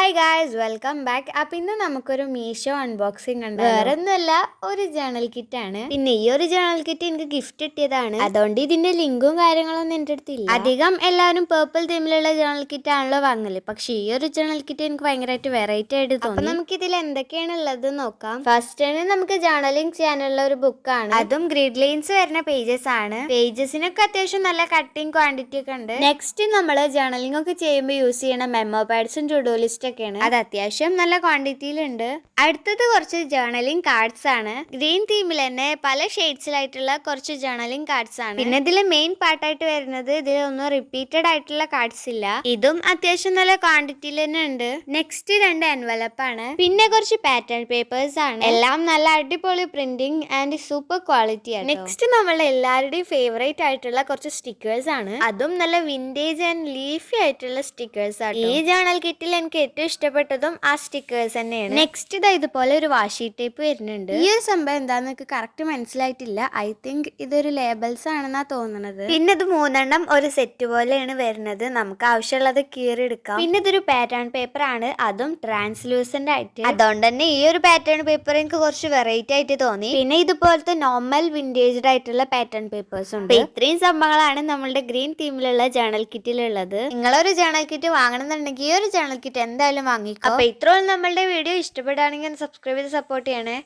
Hi guys, welcome back. അപ്പൊ ഇന്ന് നമുക്കൊരു മീഷോ അൺബോക്സിംഗ് ഉണ്ട്. വേറെ ഒന്നുമല്ല, ഒരു ജേണൽ കിറ്റ് ആണ്. പിന്നെ ഈ ഒരു ജേണൽ കിറ്റ് എനിക്ക് ഗിഫ്റ്റ് കിട്ടിയതാണ്. അതുകൊണ്ട് ഇതിന്റെ ലിങ്കും കാര്യങ്ങളൊന്നും എന്റെ അടുത്തില്ല. അധികം എല്ലാവരും പേർപ്പിൾ തീമിലുള്ള ജേണൽ കിറ്റ് ആണല്ലോ വാങ്ങല്. പക്ഷെ ഈ ഒരു ജേണൽ കിറ്റ് എനിക്ക് ഭയങ്കരമായിട്ട് വെറൈറ്റി ആയിട്ട് തോന്നി. അപ്പൊ നമുക്ക് ഇതിൽ എന്തൊക്കെയാണ് ഉള്ളത് നോക്കാം. ഫസ്റ്റ് ആണ് നമുക്ക് ജേണലിംഗ് ചെയ്യാനുള്ള ഒരു ബുക്കാണ്. അതും ഗ്രിഡ് ലൈൻസ് വരുന്ന പേജസ് ആണ്. പേജസിനൊക്കെ അത്യാവശ്യം നല്ല കട്ടിങ് ക്വാണ്ടിറ്റി ഒക്കെ ഉണ്ട്. നെക്സ്റ്റ് നമ്മൾ ജേണലിംഗ് ഒക്കെ ചെയ്യുമ്പോൾ യൂസ് ചെയ്യണ മെമ്മോ പാഡ്സും ടു ഡു ലിസ്റ്റ് ഒക്കെയാണ്. അത് അത്യാവശ്യം നല്ല ക്വാണ്ടിറ്റിയിലുണ്ട്. അടുത്തത് കുറച്ച് ജേണലിംഗ് കാർഡ്സ് ആണ്. ഗ്രീൻ തീമിൽ തന്നെ പല ഷെയ്ഡ്സിലായിട്ടുള്ള കുറച്ച് ജേണലിംഗ് കാർഡ്സ് ആണ്. പിന്നെ ഇതിലെ മെയിൻ പാർട്ടായിട്ട് വരുന്നത് ഇതിലൊന്നും റിപ്പീറ്റഡ് ആയിട്ടുള്ള കാർഡ്സ് ഇല്ല. ഇതും അത്യാവശ്യം നല്ല ക്വാണ്ടിറ്റിയിൽ തന്നെ ഉണ്ട്. നെക്സ്റ്റ് 2 എൻവലപ്പ് ആണ്. പിന്നെ കുറച്ച് പാറ്റേൺ പേപ്പേഴ്സ് ആണ്. എല്ലാം നല്ല അടിപൊളി പ്രിന്റിംഗ് ആൻഡ് സൂപ്പർ ക്വാളിറ്റി ആണ്. നെക്സ്റ്റ് നമ്മളെ എല്ലാവരുടെയും ഫേവറേറ്റ് ആയിട്ടുള്ള കുറച്ച് സ്റ്റിക്കേഴ്സ് ആണ്. അതും നല്ല വിന്റേജ് ആൻഡ് ലീഫി ആയിട്ടുള്ള സ്റ്റിക്കേഴ്സ് ആണ്. ഈ ജേണൽ കിറ്റിൽ എനിക്ക് ഏറ്റവും ഇഷ്ടപ്പെട്ടതും ആ സ്റ്റിക്കേഴ്സ് തന്നെയാണ്. നെക്സ്റ്റ് ഇതുപോലെ ഒരു വാഷി ടേപ്പ് വരുന്നുണ്ട്. ഈ ഒരു സംഭവം എന്താന്ന് എനിക്ക് കറക്റ്റ് മനസ്സിലായിട്ടില്ല. ഐ തിങ്ക് ഇതൊരു ലേബൽസ് ആണെന്നാ തോന്നുന്നത്. പിന്നെ ഇത് 3 ഒരു സെറ്റ് പോലെയാണ് വരുന്നത്. നമുക്ക് ആവശ്യമുള്ളത് കീറിയെടുക്കാം. പിന്നെ ഇതൊരു പാറ്റേൺ പേപ്പർ ആണ്. അതും ട്രാൻസ്ലൂസന്റ് ആയിട്ട്. അതുകൊണ്ട് തന്നെ ഈ ഒരു പാറ്റേൺ പേപ്പർ എനിക്ക് കുറച്ച് വെറൈറ്റി ആയിട്ട് തോന്നി. പിന്നെ ഇതുപോലത്തെ നോർമൽ വിന്റേജ്ഡ് ആയിട്ടുള്ള പാറ്റേൺ പേപ്പേഴ്സ് ഉണ്ട്. ഇത്രയും സംഭവങ്ങളാണ് നമ്മളുടെ ഗ്രീൻ തീമിലുള്ള ജേണൽ കിറ്റിലുള്ളത്. നിങ്ങളൊരു ജേണൽ കിറ്റ് വാങ്ങണമെന്നുണ്ടെങ്കിൽ ഈ ഒരു ജേണൽ കിറ്റ് എന്തായാലും വാങ്ങിക്കോ. അപ്പൊ ഇത്രയും നമ്മളുടെ വീഡിയോ ഇഷ്ടപ്പെടുകയാണെങ്കിൽ സബ്സ്ക്രൈബ് ചെയ്ത് സപ്പോർട്ട് ചെയ്യണേ.